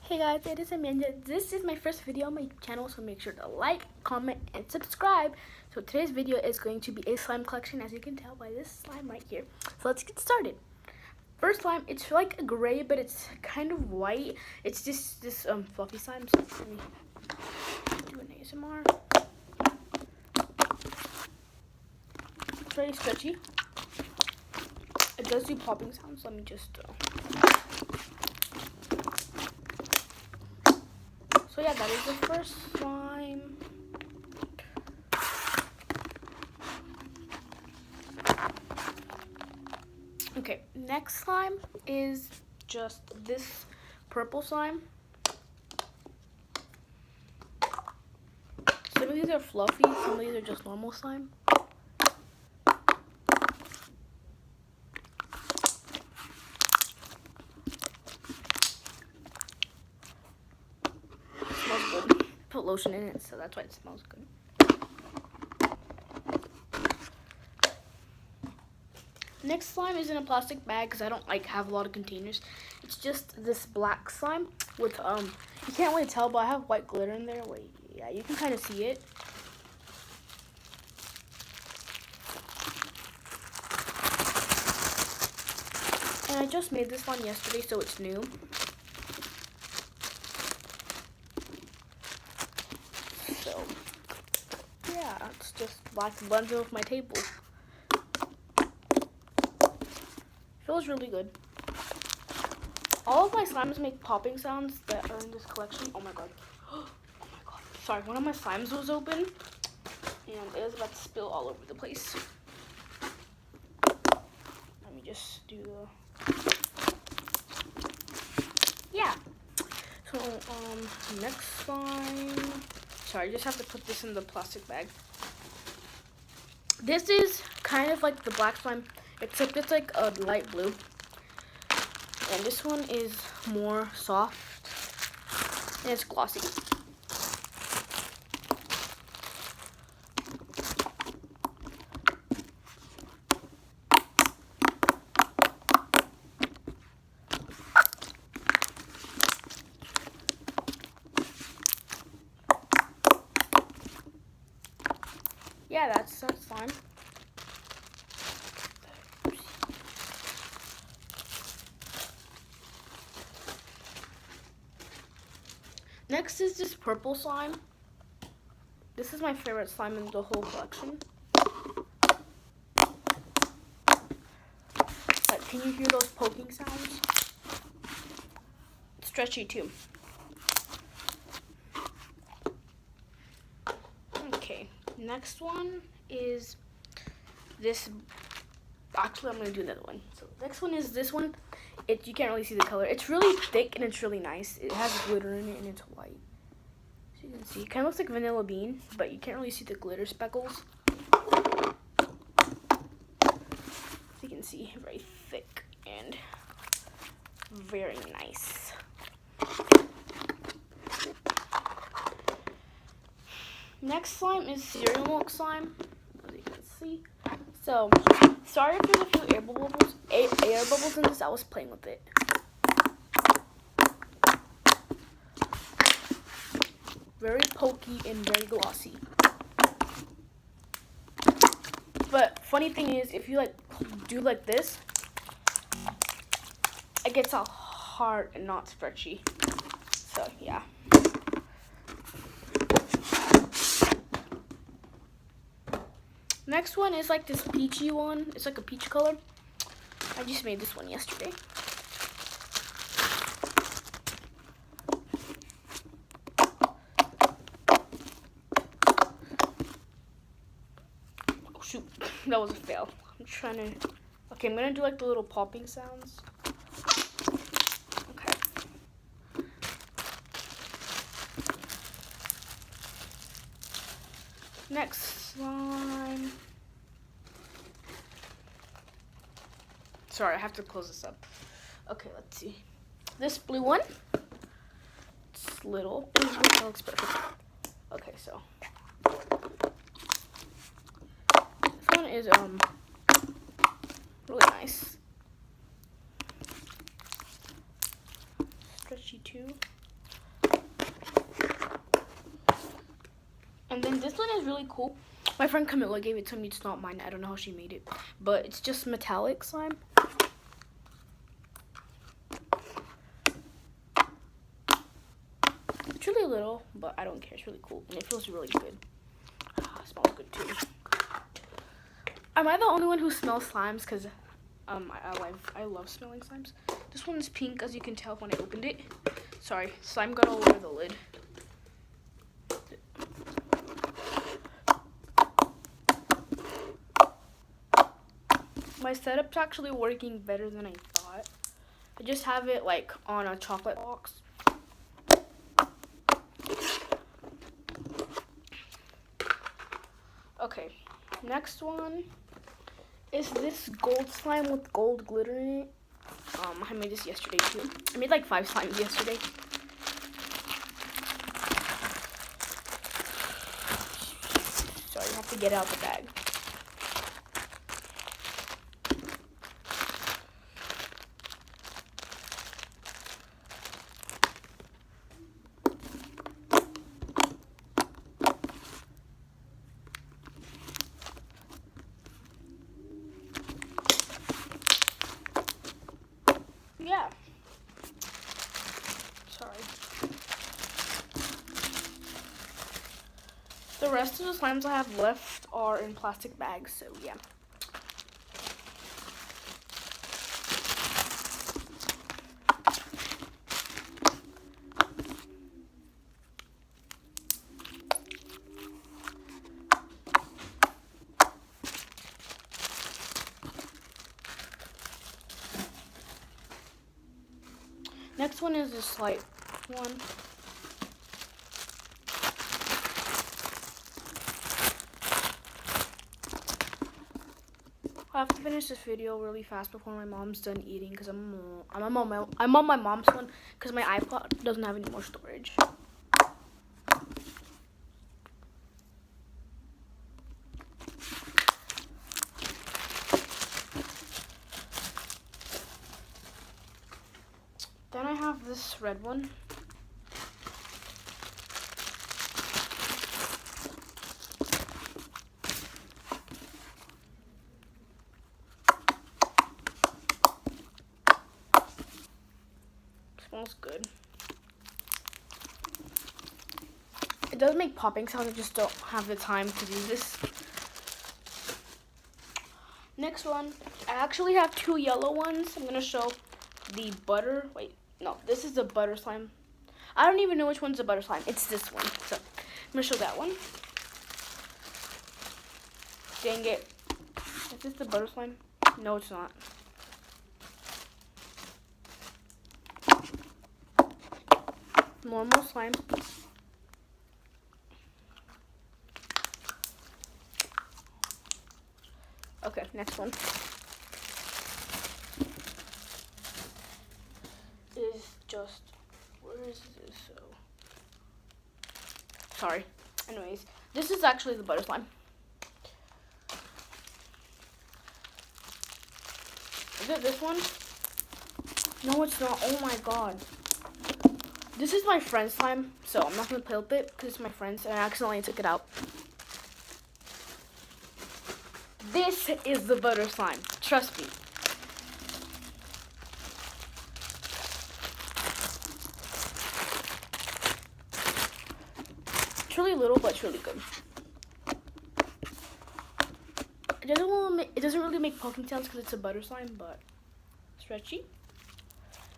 Hey guys, it is Amanda. This is my first video on my channel, so make sure to like, comment, and subscribe. So today's video is going to be a slime collection, as you can tell by this slime right here. So let's get started. First slime, it's like a gray, but it's kind of white. It's just this fluffy slime. So let me do an ASMR. It's very stretchy. It does do popping sounds. Let me just So yeah, that is the first slime. Okay, next slime is just this purple slime. Some of these are fluffy, some of these are just normal slime. It smells good. Put lotion in it, so that's why it smells good. Next slime is in a plastic bag because I don't have a lot of containers. It's just this black slime with you can't really tell, but I have white glitter in there. Wait, yeah, you can kind of see it. And I just made this one yesterday, so it's new. So yeah, it's just black blended with my table. Feels really good. All of my slimes make popping sounds that are in this collection. Oh my god. Oh my god. Sorry, one of my slimes was open and it was about to spill all over the place. Let me just do yeah. So next slime. Sorry, I just have to put this in the plastic bag. This is kind of like the black slime, except it's like a light blue. And this one is more soft and it's glossy. Yeah, that's slime. Next is this purple slime. This is my favorite slime in the whole collection. Can you hear those poking sounds? It's stretchy too. Okay, next one is this. Actually, I'm gonna do another one. So next one is this one. You can't really see the color. It's really thick and it's really nice. It has glitter in it and it's white. So you can see, it kind of looks like vanilla bean, but you can't really see the glitter speckles. So you can see, very thick and very nice. Next slime is cereal milk slime, as you can see. So, sorry if there's a few air bubbles in this. I was playing with it. Very pokey and very glossy. But funny thing is, if you do like this, it gets all hard and not stretchy. So yeah. Next one is like this peachy one. It's like a peach color. I just made this one yesterday. Oh shoot, that was a fail. I'm trying to, okay, I'm gonna do like the little popping sounds. Okay. Next slime. Sorry, I have to close this up. Okay, let's see. This blue one. It's little. That looks perfect. Okay, so this one is really nice. Stretchy. stretchy too. And then this one is really cool. My friend Camilla gave it to me. It's not mine. I don't know how she made it, but it's just metallic slime. It's really little, but I don't care. It's really cool, and it feels really good. It smells good too. Am I the only one who smells slimes? Cause I love smelling slimes. This one's pink, as you can tell when I opened it. Sorry, slime got all over the lid. My setup's actually working better than I thought. I just have it like on a chocolate box. Okay, next one is this gold slime with gold glitter in it. I made this yesterday too. I made like 5 slimes yesterday. Sorry, I have to get it out the bag. Yeah. Sorry. The rest of the slimes I have left are in plastic bags, so yeah. Next one is this light one. I have to finish this video really fast before my mom's done eating, because I'm on my mom's one because my iPod doesn't have any more storage. Then I have this red one. Smells good. It does make popping sounds. I just don't have the time to do this. Next one, I actually have 2 yellow ones. I'm gonna show the butter. Wait, no, this is the butter slime. I don't even know which one's the butter slime. It's this one. So I'm gonna show that one. Dang it. Is this the butter slime? No, it's not. Normal slime. Okay, next one is just, where is this? So sorry. Anyways, this is actually the butter slime. Is it this one? No, it's not. Oh my god. This is my friend's slime, so I'm not gonna play with it because it's my friend's and I accidentally took it out. This is the butter slime. Trust me. It's really little, but it's really good. It doesn't really make popping sounds because it's a butter slime, but stretchy.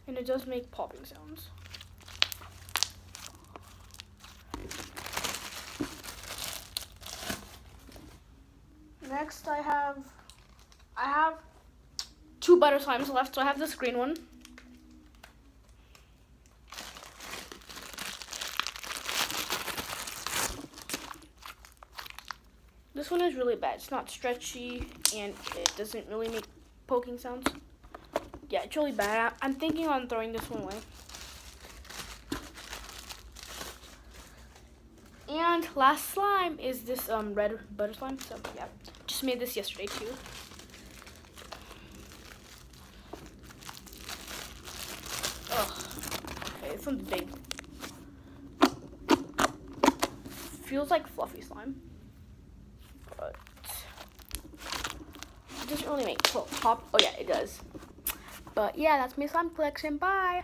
And it does make popping sounds. Next, I have 2 butter slimes left. So I have this green one. This one is really bad. It's not stretchy and it doesn't really make poking sounds. Yeah, it's really bad. I'm thinking on throwing this one away. And last slime is this red butter slime. So yeah, just made this yesterday too. Oh, okay, this one's big. Feels like fluffy slime. But it doesn't really make pop. Oh yeah, it does. But yeah, that's my slime collection. Bye.